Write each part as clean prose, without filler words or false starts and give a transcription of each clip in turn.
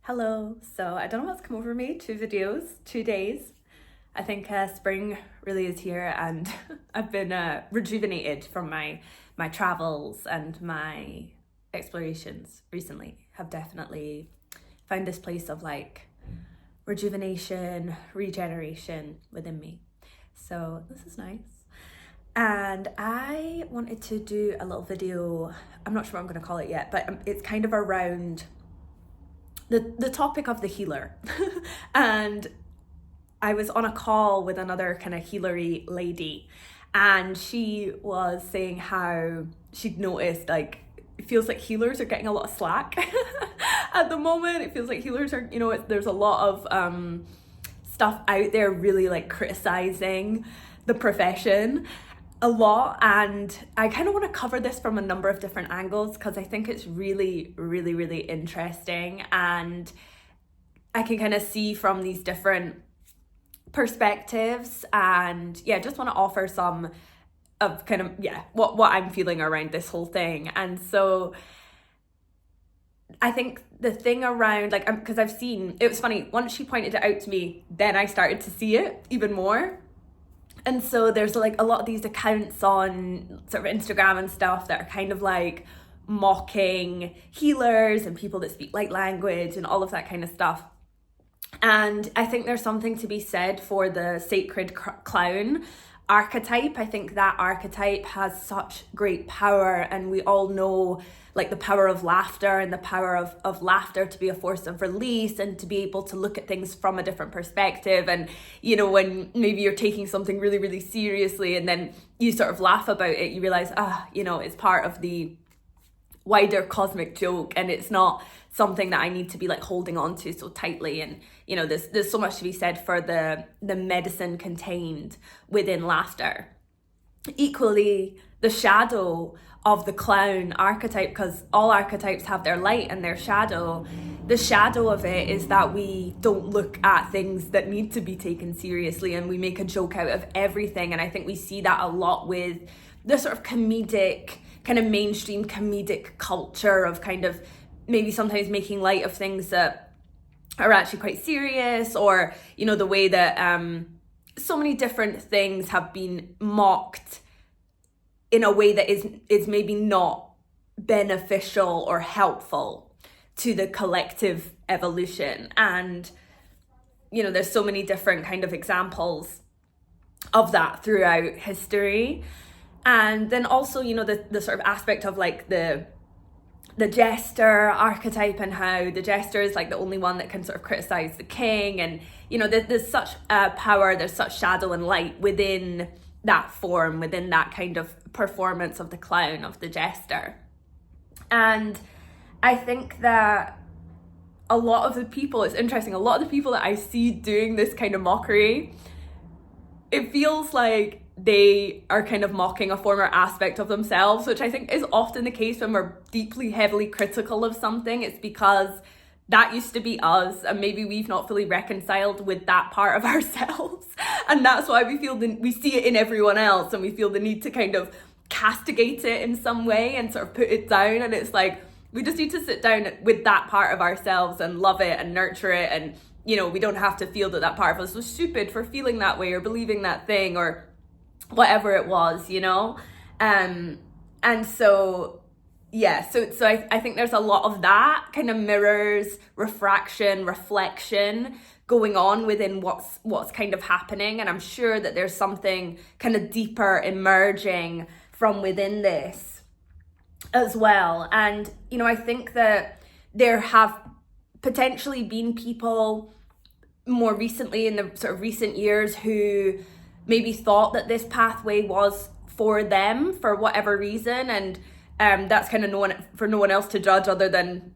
Hello. So I don't know what's come over me. 2 videos, 2 days. I think spring really is here, and I've been rejuvenated from my travels, and my explorations recently have definitely found this place of like rejuvenation, regeneration within me. So this is nice. And I wanted to do a little video. I'm not sure what I'm going to call it yet, but it's kind of around the topic of the healer. And I was on a call with another kind of healery lady, and she was saying how she'd noticed like it feels like healers are getting a lot of slack at the moment. It feels like healers are, there's a lot of stuff out there really like criticizing the profession a lot, and I kind of want to cover this from a number of different angles because I think it's really, really, really interesting, and I can kind of see from these different perspectives, and just want to offer some of kind of what I'm feeling around this whole thing. And so I think the thing around like, because I've seen, it was funny, once she pointed it out to me, then I started to see it even more. And so there's like a lot of these accounts on sort of Instagram and stuff that are kind of like mocking healers and people that speak light language and all of that kind of stuff. And I think there's something to be said for the sacred clown archetype. I think that archetype has such great power, and we all know like the power of laughter and the power of laughter to be a force of release and to be able to look at things from a different perspective. And when maybe you're taking something really, really seriously and then you sort of laugh about it, you realize it's part of the wider cosmic joke, and it's not something that I need to be like holding on to so tightly. And there's so much to be said for the medicine contained within laughter. Equally, the shadow of the clown archetype, because all archetypes have their light and their shadow. The shadow of it is that we don't look at things that need to be taken seriously, and we make a joke out of everything. And I think we see that a lot with the sort of comedic, kind of mainstream comedic culture of kind of maybe sometimes making light of things that are actually quite serious, or the way that so many different things have been mocked in a way that is maybe not beneficial or helpful to the collective evolution. And there's so many different kind of examples of that throughout history. And then also the sort of aspect of like the jester archetype, and how the jester is like the only one that can sort of criticize the king. And there's such power, there's such shadow and light within that form, within that kind of performance of the clown, of the jester. And I think that a lot of the people, it's interesting, a lot of the people that I see doing this kind of mockery, it feels like they are kind of mocking a former aspect of themselves, which I think is often the case when we're deeply, heavily critical of something. It's because that used to be us, and maybe we've not fully reconciled with that part of ourselves. And that's why we see it in everyone else, and we feel the need to kind of castigate it in some way and sort of put it down. And it's like, we just need to sit down with that part of ourselves and love it and nurture it. And, we don't have to feel that part of us was stupid for feeling that way or believing that thing or whatever it was, And so, so I think there's a lot of that kind of mirrors, refraction, reflection going on within what's kind of happening. And I'm sure that there's something kind of deeper emerging from within this as well. And, I think that there have potentially been people more recently in the sort of recent years who maybe thought that this pathway was for them for whatever reason. And that's kind of no one else to judge other than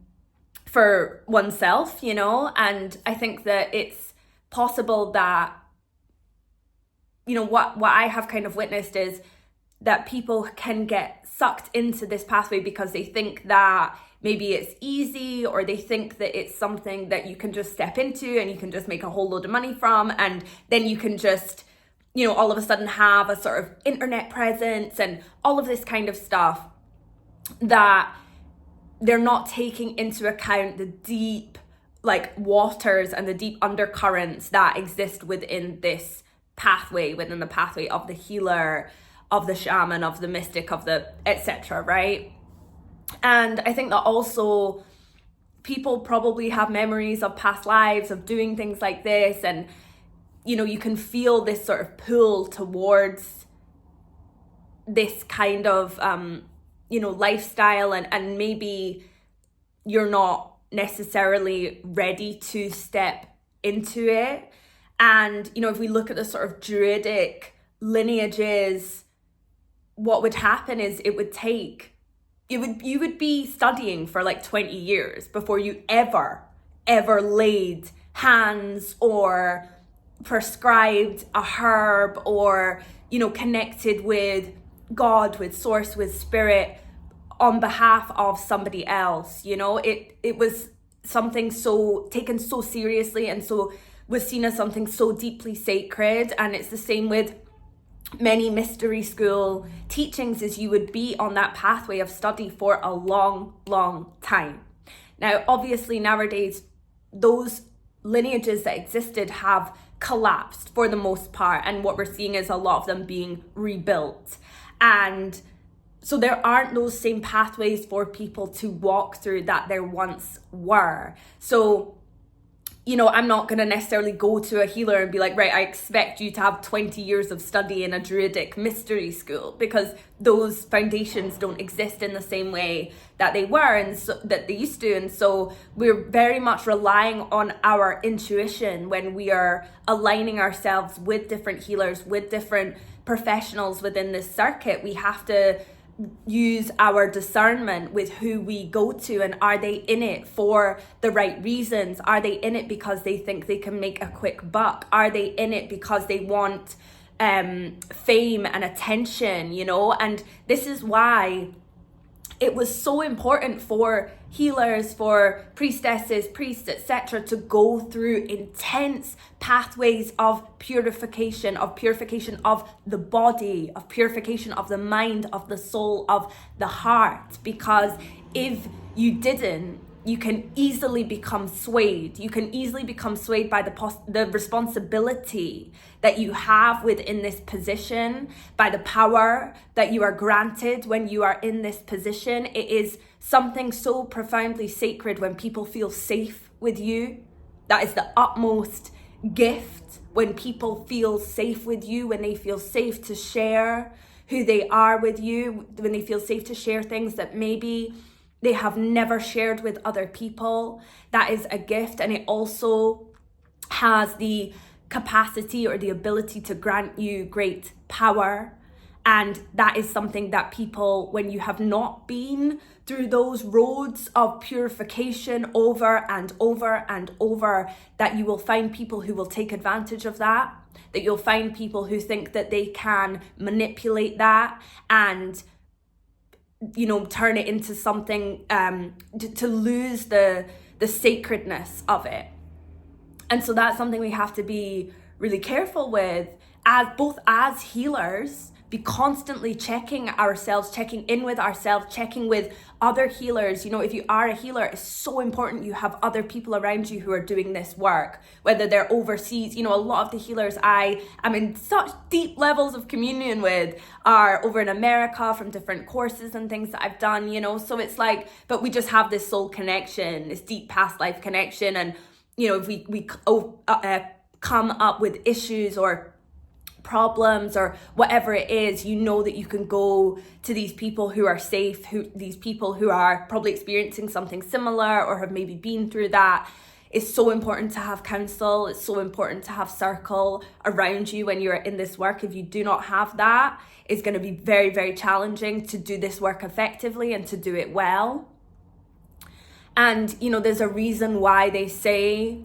for oneself, And I think that it's possible that, what I have kind of witnessed is that people can get sucked into this pathway because they think that maybe it's easy, or they think that it's something that you can just step into and you can just make a whole load of money from, and then you can just all of a sudden have a sort of internet presence and all of this kind of stuff, that they're not taking into account the deep like waters and the deep undercurrents that exist within this pathway, within the pathway of the healer, of the shaman, of the mystic, of the etc., right? And I think that also people probably have memories of past lives of doing things like this, and you know, you can feel this sort of pull towards this kind of you know, lifestyle, and maybe you're not necessarily ready to step into it. And you know, if we look at the sort of druidic lineages, what would happen is it would take, you would be studying for like 20 years before you ever laid hands or prescribed a herb, or you know, connected with God, with source, with spirit on behalf of somebody else. You know, it was something so taken so seriously, and so was seen as something so deeply sacred. And it's the same with many mystery school teachings, is you would be on that pathway of study for a long time. Now obviously nowadays those lineages that existed have collapsed for the most part, and what we're seeing is a lot of them being rebuilt. And so there aren't those same pathways for people to walk through that there once were. So, you know, I'm not going to necessarily go to a healer and be like, right, I expect you to have 20 years of study in a druidic mystery school, because those foundations don't exist in the same way that they were, and so, that they used to. And so we're very much relying on our intuition when we are aligning ourselves with different healers, with different professionals within this circuit. We have to use our discernment with who we go to, and are they in it for the right reasons? Are they in it because they think they can make a quick buck? Are they in it because they want fame and attention, you know? And this is why it was so important for healers, for priestesses, priests, etc., to go through intense pathways of purification of the body, of purification of the mind, of the soul, of the heart. Because if you didn't, you can easily become swayed. You can easily become swayed by the responsibility that you have within this position, by the power that you are granted when you are in this position. It is something so profoundly sacred when people feel safe with you. That is the utmost gift, when people feel safe with you, when they feel safe to share who they are with you, when they feel safe to share things that maybe they have never shared with other people. That is a gift, and it also has the capacity or the ability to grant you great power. And that is something that people, when you have not been through those roads of purification over and over and over, that you will find people who will take advantage of that, that you'll find people who think that they can manipulate that and, you know, turn it into something to lose the sacredness of it. And so that's something we have to be really careful with, as both as healers, be constantly checking ourselves, checking in with ourselves, checking with other healers. You know, if you are a healer, it's so important you have other people around you who are doing this work, whether they're overseas. You know, a lot of the healers I am in such deep levels of communion with are over in America from different courses and things that I've done, you know. So it's like, but we just have this soul connection, this deep past life connection. And, you know, if we come up with issues or problems or whatever it is, you know that you can go to these people who are safe, these people who are probably experiencing something similar or have maybe been through that. It's so important to have counsel. It's so important to have circle around you when you're in this work. If you do not have that, it's going to be very, very challenging to do this work effectively and to do it well. And, you know, there's a reason why they say,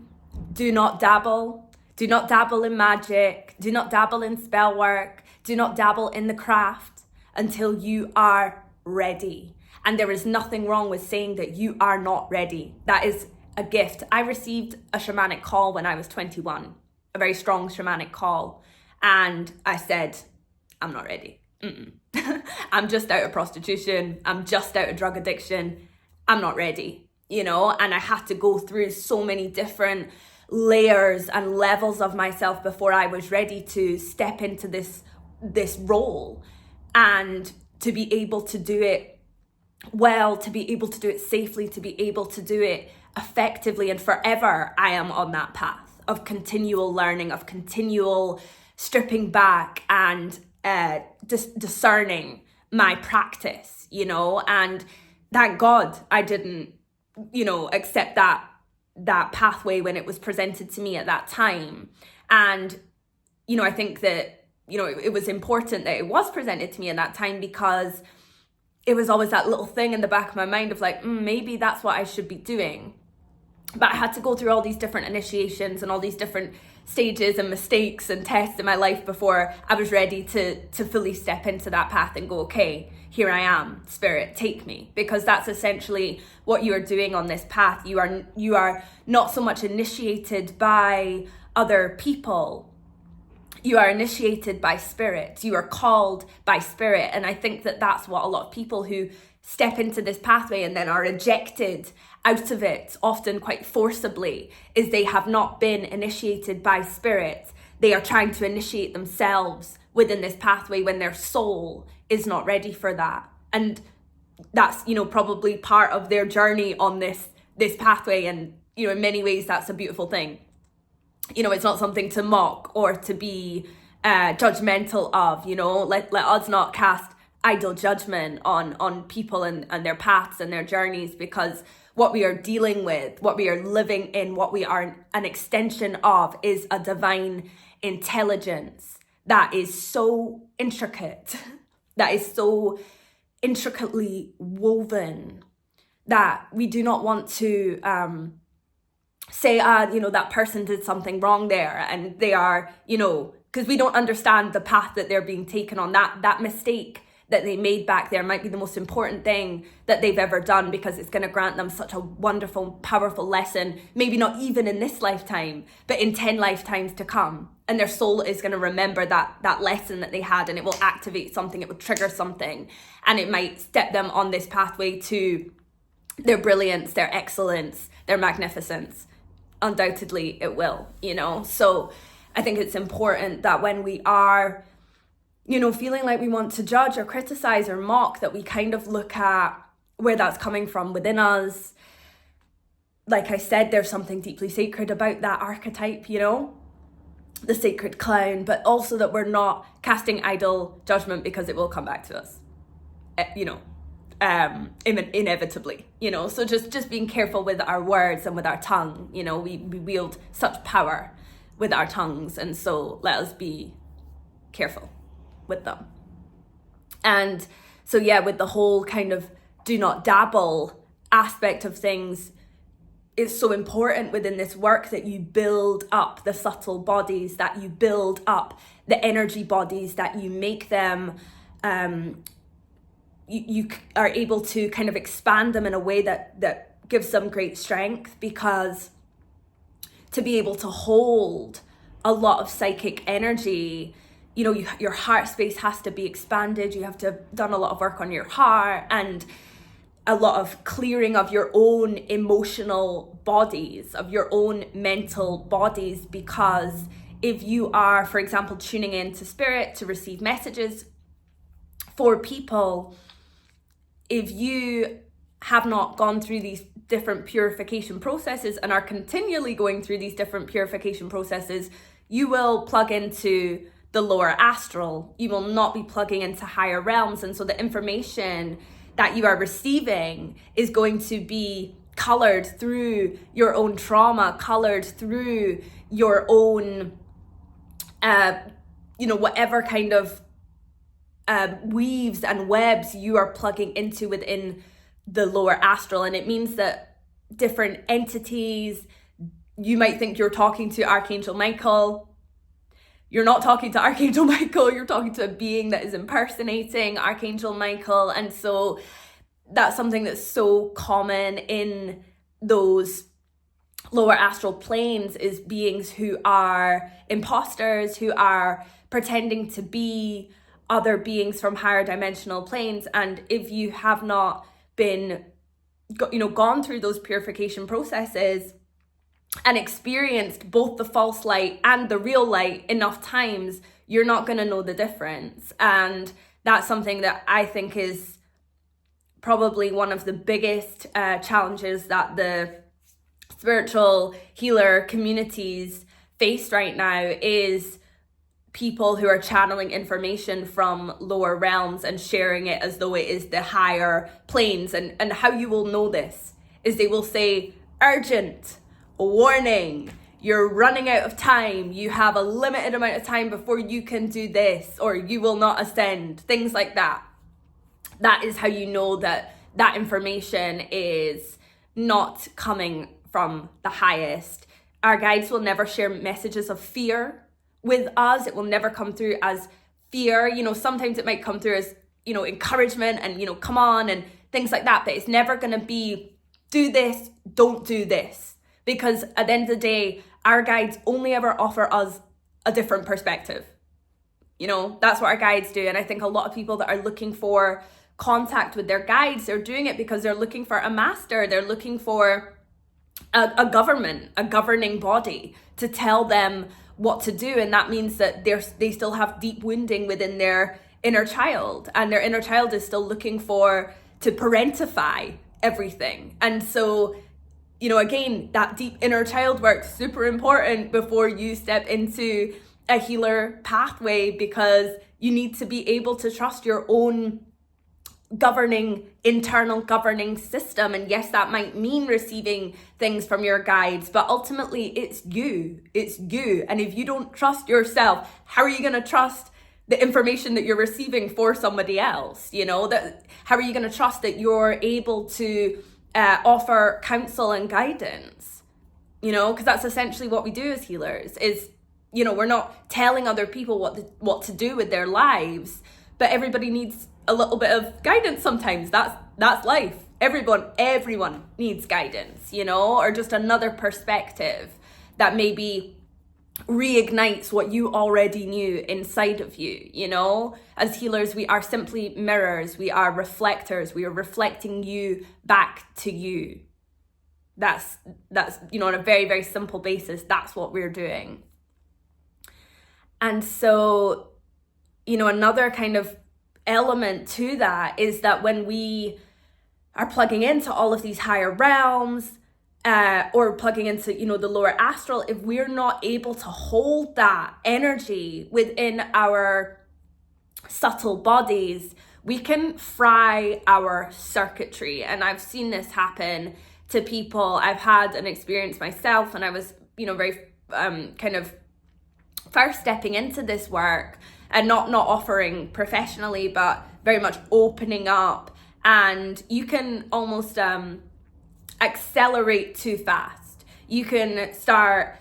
do not dabble. Do not dabble in magic. Do not dabble in spell work. Do not dabble in the craft until you are ready. And there is nothing wrong with saying that you are not ready. That is a gift. I received a shamanic call when I was 21, a very strong shamanic call. And I said, I'm not ready. I'm just out of prostitution. I'm just out of drug addiction. I'm not ready. you know, and I had to go through so many different layers and levels of myself before I was ready to step into this role, and to be able to do it well, to be able to do it safely, to be able to do it effectively. And forever I am on that path of continual learning, of continual stripping back and discerning my practice, you know. And thank God I didn't, you know, accept that pathway when it was presented to me at that time. And, you know, I think that, you know, it was important that it was presented to me at that time, because it was always that little thing in the back of my mind of like, maybe that's what I should be doing. But I had to go through all these different initiations and all these different stages and mistakes and tests in my life before I was ready to fully step into that path and go, okay, here I am, Spirit, take me. Because that's essentially what you are doing on this path. You are not so much initiated by other people. You are initiated by Spirit. You are called by Spirit. And I think that that's what a lot of people who step into this pathway and then are ejected out of it, often quite forcibly, is they have not been initiated by Spirit. They are trying to initiate themselves within this pathway when their soul is not ready for that. And that's, you know, probably part of their journey on this pathway. And, you know, in many ways, that's a beautiful thing. You know, it's not something to mock or to be judgmental of, you know. Let us not cast idle judgment on people and their paths and their journeys, because what we are dealing with, what we are living in, what we are an extension of is a divine intelligence that is so intricate, that is so intricately woven, that we do not want to say, you know, that person did something wrong there, and they are, you know, because we don't understand the path that they're being taken on. That mistake that they made back there might be the most important thing that they've ever done, because it's going to grant them such a wonderful, powerful lesson, maybe not even in this lifetime, but in 10 lifetimes to come. And their soul is going to remember that lesson that they had, and it will activate something, it will trigger something, and it might step them on this pathway to their brilliance, their excellence, their magnificence. Undoubtedly it will, you know. So I think it's important that when we are, you know, feeling like we want to judge or criticize or mock, that we kind of look at where that's coming from within us. Like I said, there's something deeply sacred about that archetype, you know, the sacred clown, but also that we're not casting idle judgment, because it will come back to us, you know, inevitably, you know. So just being careful with our words and with our tongue, you know. We wield such power with our tongues, and so let us be careful with them. And so, yeah, with the whole kind of do not dabble aspect of things, it's so important within this work that you build up the subtle bodies, that you build up the energy bodies, that you make them, you are able to kind of expand them in a way that gives them great strength, because to be able to hold a lot of psychic energy, you know, your heart space has to be expanded. You have to have done a lot of work on your heart and a lot of clearing of your own emotional bodies, of your own mental bodies, because if you are, for example, tuning in to Spirit to receive messages for people, if you have not gone through these different purification processes and are continually going through these different purification processes, you will plug into the lower astral. You will not be plugging into higher realms. And so the information that you are receiving is going to be colored through your own trauma, colored through your own, you know, whatever kind of weaves and webs you are plugging into within the lower astral. And it means that different entities, you might think you're talking to Archangel Michael. You're not talking to Archangel Michael, you're talking to a being that is impersonating Archangel Michael. And so that's something that's so common in those lower astral planes, is beings who are imposters, who are pretending to be other beings from higher dimensional planes. And if you have not been gone through those purification processes and experienced both the false light and the real light enough times, you're not going to know the difference. And that's something that I think is probably one of the biggest challenges that the spiritual healer communities face right now, is people who are channeling information from lower realms and sharing it as though it is the higher planes. And how you will know this is they will say, urgent, warning, you're running out of time, you have a limited amount of time before you can do this, or you will not ascend, things like that. That is how you know that that information is not coming from the highest. Our guides will never share messages of fear with us. It will never come through as fear. Sometimes it might come through as, encouragement and, come on and things like that. But it's never going to be, do this, don't do this. Because at the end of the day, our guides only ever offer us a different perspective. That's what our guides do. And I think a lot of people that are looking for contact with their guides, they're doing it because they're looking for a master. They're looking for a governing body to tell them what to do. And that means that they still have deep wounding within their inner child, and their inner child is still looking to parentify everything. And so, again, that deep inner child work is super important before you step into a healer pathway, because you need to be able to trust your own internal governing system. And yes, that might mean receiving things from your guides, but ultimately it's you. And if you don't trust yourself, how are you going to trust the information that you're receiving for somebody else? How are you going to trust that you're able to offer counsel and guidance? Because that's essentially what we do as healers. Is we're not telling other people what to do with their lives, but everybody needs a little bit of guidance sometimes. That's life. Everyone needs guidance, or just another perspective that maybe reignites what you already knew inside of you. As healers, we are simply mirrors. We are reflectors. We are reflecting you back to you. That's on a very, very simple basis, that's what we're doing. And so, another kind of element to that is that when we are plugging into all of these higher realms, or plugging into, the lower astral, if we're not able to hold that energy within our subtle bodies, we can fry our circuitry. And I've seen this happen to people. I've had an experience myself, and I was, very kind of first stepping into this work, and not offering professionally, but very much opening up. And you can almost accelerate too fast. You can start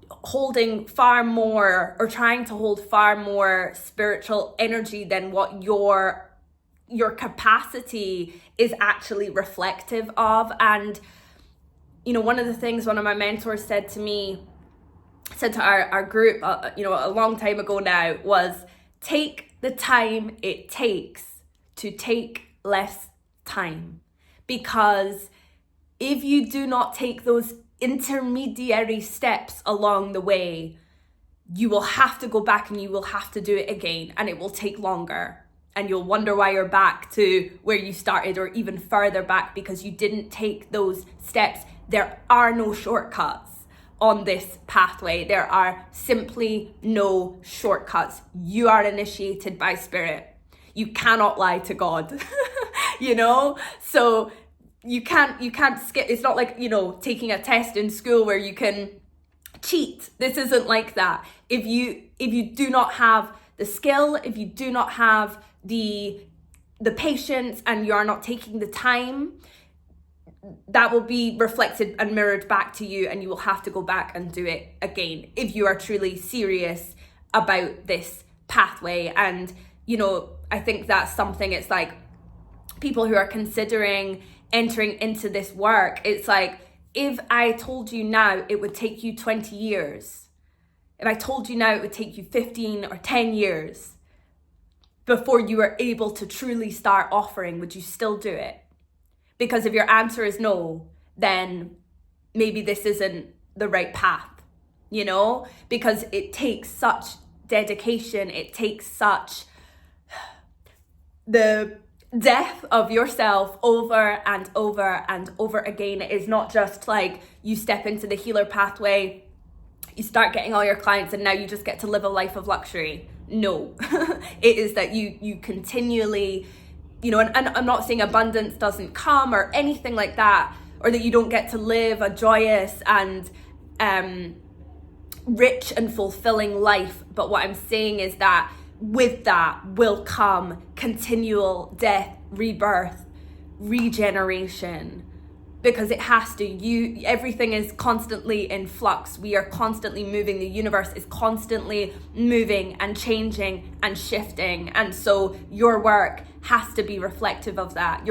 holding far more, or trying to hold far more spiritual energy than what your capacity is actually reflective of. And one of the things one of my mentors said to our group a long time ago now was, take the time it takes to take less time. Because if you do not take those intermediary steps along the way, you will have to go back and you will have to do it again, and it will take longer, and you'll wonder why you're back to where you started, or even further back, because you didn't take those steps. There are no shortcuts on this pathway. There are simply no shortcuts. You are initiated by spirit. You cannot lie to God. So you can't skip. It's not like, taking a test in school where you can cheat. This isn't like that. If you do not have the skill, if you do not have the patience, and you are not taking the time, that will be reflected and mirrored back to you, and you will have to go back and do it again if you are truly serious about this pathway. And I think that's something, it's like, people who are considering entering into this work, it's like, if I told you now it would take you 20 years, if I told you now it would take you 15 or 10 years before you are able to truly start offering, would you still do it? Because if your answer is no, then maybe this isn't the right path, you know, because it takes such dedication, it takes such the death of yourself over and over and over again. It is not just like you step into the healer pathway, you start getting all your clients and now you just get to live a life of luxury. No, it is that you continually, you know, and I'm not saying abundance doesn't come or anything like that, or that you don't get to live a joyous and rich and fulfilling life. But what I'm saying is that with that will come continual death, rebirth, regeneration, because it has to. Everything is constantly in flux. We are constantly moving. The universe is constantly moving and changing and shifting. And so your work has to be reflective of that.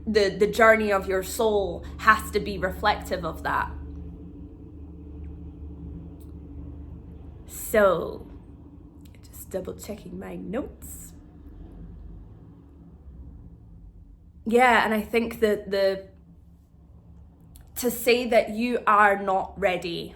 The journey of your soul has to be reflective of that. So, just double checking my notes. Yeah, and I think that to say that you are not ready,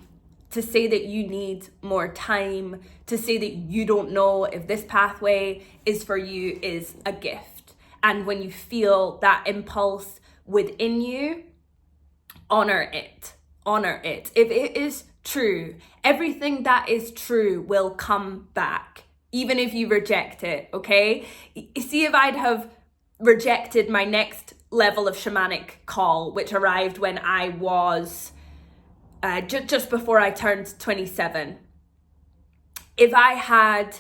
to say that you need more time, to say that you don't know if this pathway is for you is a gift. And when you feel that impulse within you, honor it. Honor it. If it is true, everything that is true will come back, even if you reject it, okay? See, if I'd have rejected my next level of shamanic call, which arrived when I was just before I turned 27. If I had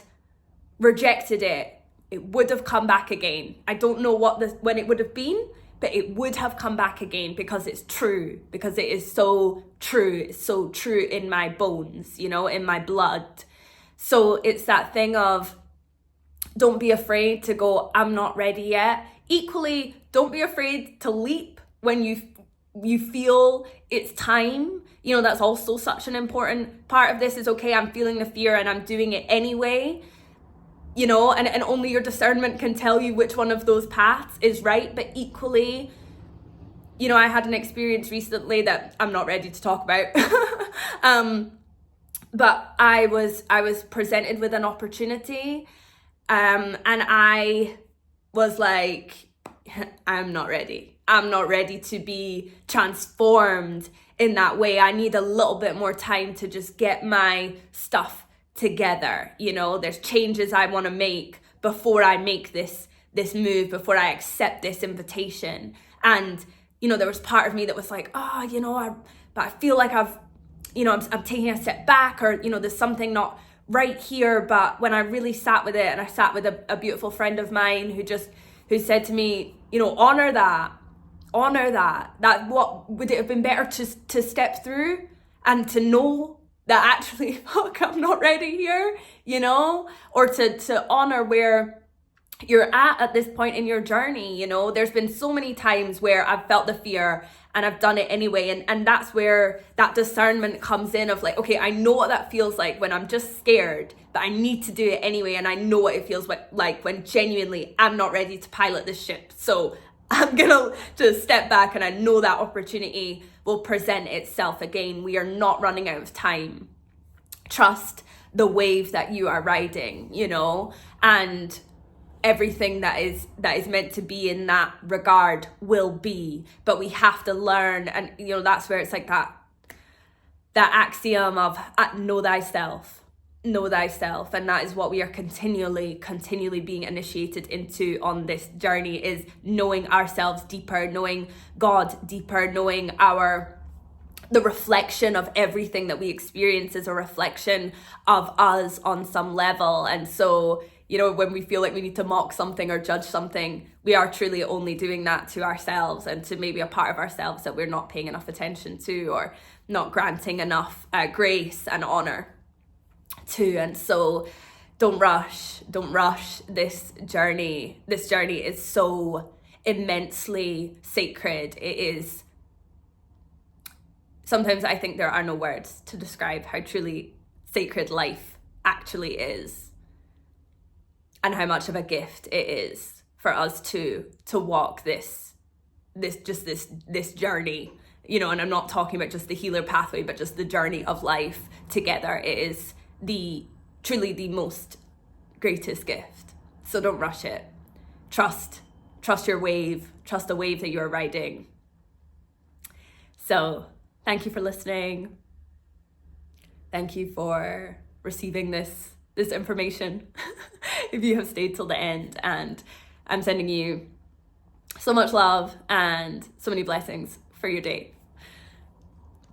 rejected it, it would have come back again. I don't know when it would have been, but it would have come back again because it's true, because it is so true. It's so true in my bones, you know, in my blood. So it's that thing of, don't be afraid to go, I'm not ready yet. Equally, don't be afraid to leap when you feel it's time. You know, that's also such an important part of this is, okay, I'm feeling the fear and I'm doing it anyway. You know, and only your discernment can tell you which one of those paths is right. But equally, you know, I had an experience recently that I'm not ready to talk about. But I was presented with an opportunity, and I was like, I'm not ready. I'm not ready to be transformed in that way. I need a little bit more time to just get my stuff together. You know, there's changes I want to make before I make this move, before I accept this invitation. And, you know, there was part of me that was like, oh, you know, but I feel like I'm taking a step back, or, you know, there's something not right here. But when I really sat with it, and I sat with a beautiful friend of mine who said to me, you know, honor that, what would it have been better to step through and to know that actually, fuck, I'm not ready here, you know, or to honor where you're at this point in your journey. You know, there's been so many times where I've felt the fear and I've done it anyway. And that's where that discernment comes in of like, okay, I know what that feels like when I'm just scared, but I need to do it anyway. And I know what it feels like when genuinely I'm not ready to pilot this ship. So I'm gonna just step back, and I know that opportunity will present itself again. We are not running out of time. Trust the wave that you are riding, you know, and everything that is meant to be in that regard will be. But we have to learn, and you know, that's where it's like that axiom of know thyself. Know thyself. And that is what we are continually being initiated into on this journey, is knowing ourselves deeper, knowing God deeper, knowing the reflection of everything that we experience is a reflection of us on some level. And so, you know, when we feel like we need to mock something or judge something, we are truly only doing that to ourselves and to maybe a part of ourselves that we're not paying enough attention to, or not granting enough grace and honor to. And so don't rush this journey. This journey is so immensely sacred. It is. Sometimes I think there are no words to describe how truly sacred life actually is, and how much of a gift it is for us to walk this this journey, you know, and I'm not talking about just the healer pathway, but just the journey of life together. It is truly the most greatest gift. So don't rush it. Trust your wave, trust the wave that you're riding. So thank you for listening. Thank you for receiving this information if you have stayed till the end, and I'm sending you so much love and so many blessings for your day.